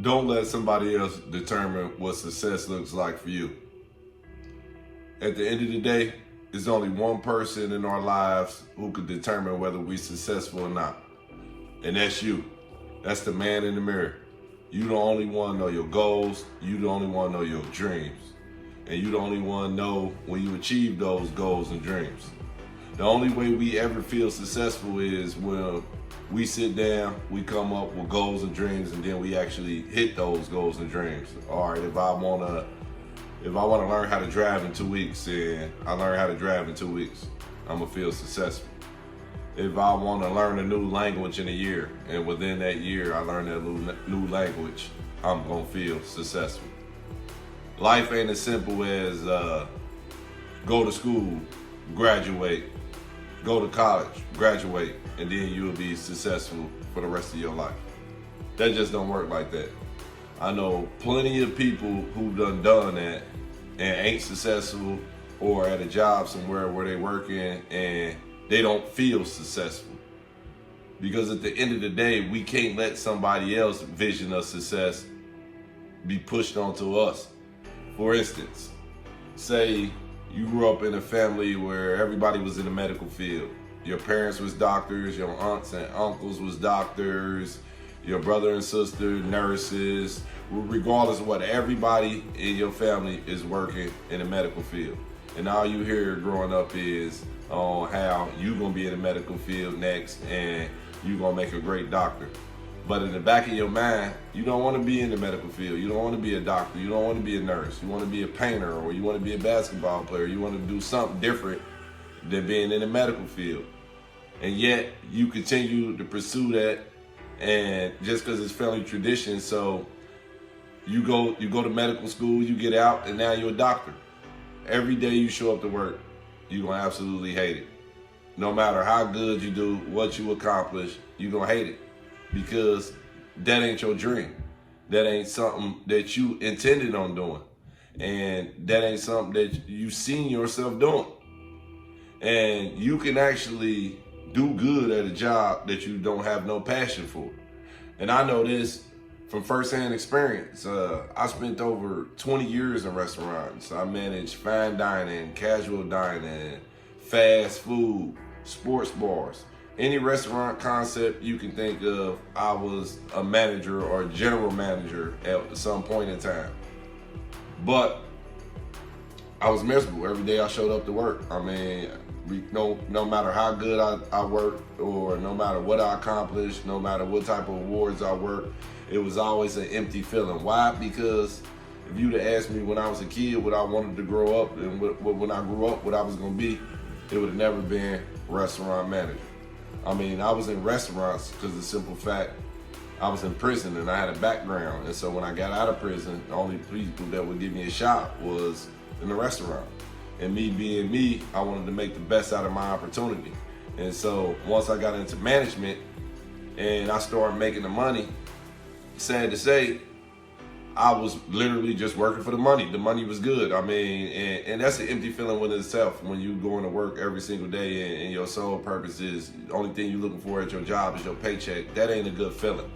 Don't let somebody else determine what success looks like for you. At the end of the day, there's only one person in our lives who can determine whether we're successful or not. And that's you. That's the man in the mirror. You the only one know your goals. You the only one know your dreams. And you the only one know when you achieve those goals and dreams. The only way we ever feel successful is when we sit down, we come up with goals and dreams, and then we actually hit those goals and dreams. All right, if I wanna learn how to drive in 2 weeks, and I learn how to drive in 2 weeks, I'm gonna feel successful. If I wanna learn a new language in a year, and within that year I learn that new language, I'm gonna feel successful. Life ain't as simple as go to school, graduate, go to college, graduate, and then you'll be successful for the rest of your life. That just don't work like that. I know plenty of people who've done that and ain't successful, or at a job somewhere where they working and they don't feel successful. Because at the end of the day, we can't let somebody else's vision of success be pushed onto us. For instance, say you grew up in a family where everybody was in the medical field. Your parents was doctors, your aunts and uncles was doctors, your brother and sister nurses. Regardless of what, everybody in your family is working in the medical field. And all you hear growing up is on how you gonna be in the medical field next and you gonna make a great doctor. But in the back of your mind, you don't want to be in the medical field. You don't want to be a doctor. You don't want to be a nurse. You want to be a painter, or you want to be a basketball player. You want to do something different than being in the medical field. And yet you continue to pursue that, and just because it's family tradition, so you go to medical school, you get out, and now you're a doctor. Every day you show up to work, you're going to absolutely hate it. No matter how good you do, what you accomplish, you're going to hate it. Because that ain't your dream. That ain't something that you intended on doing. And that ain't something that you seen yourself doing. And you can actually do good at a job that you don't have no passion for. And I know this from firsthand experience. I spent over 20 years in restaurants. I managed fine dining, casual dining, fast food, sports bars. Any restaurant concept you can think of, I was a manager or a general manager at some point in time. But I was miserable every day I showed up to work. I mean, no matter how good I worked, or no matter what I accomplished, no matter what type of awards I worked, it was always an empty feeling. Why? Because if you'd have asked me when I was a kid what I wanted to grow up, and when I grew up what I was going to be, it would have never been restaurant manager. I mean, I was in restaurants because of the simple fact I was in prison and I had a background. And so when I got out of prison, the only people that would give me a shot was in the restaurant. And me being me, I wanted to make the best out of my opportunity. And so once I got into management and I started making the money, sad to say, I was literally just working for the money. The money was good. I mean, and that's an empty feeling within itself when you going to work every single day and your sole purpose is, the only thing you're looking for at your job is your paycheck. That ain't a good feeling.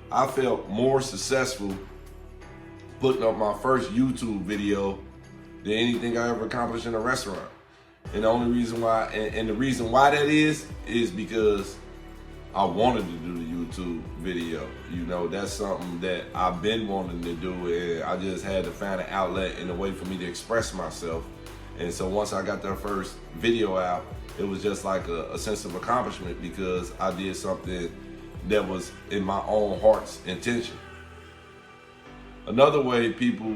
I felt more successful putting up my first YouTube video than anything I ever accomplished in a restaurant. And the only reason why, and the reason why that is because I wanted to do the YouTube video. You know, that's something that I've been wanting to do, and I just had to find an outlet and a way for me to express myself. And so once I got that first video out, it was just like a sense of accomplishment because I did something that was in my own heart's intention. Another way people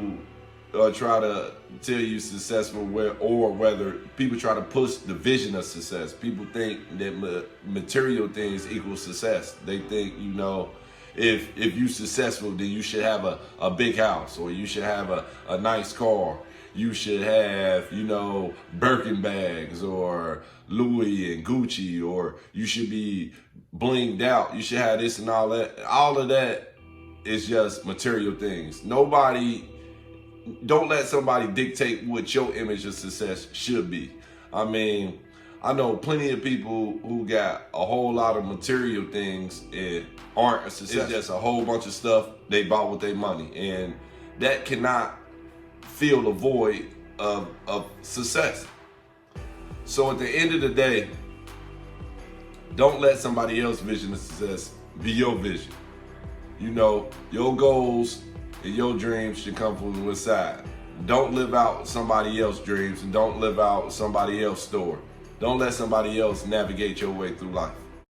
try to tell you successful, or whether people try to push the vision of success. People think that material things equal success. They think, you know, if you're successful, then you should have a big house, or you should have a nice car. You should have, you know, Birkin bags or Louis and Gucci, or you should be blinged out. You should have this and all that. All of that is just material things. Don't let somebody dictate what your image of success should be. I mean, I know plenty of people who got a whole lot of material things and aren't a success. It's just a whole bunch of stuff they bought with their money, and that cannot fill the void of success. So at the end of the day, don't let somebody else's vision of success be your vision. You know, your goals and your dreams should come from inside. Don't live out somebody else's dreams, and don't live out somebody else's story. Don't let somebody else navigate your way through life.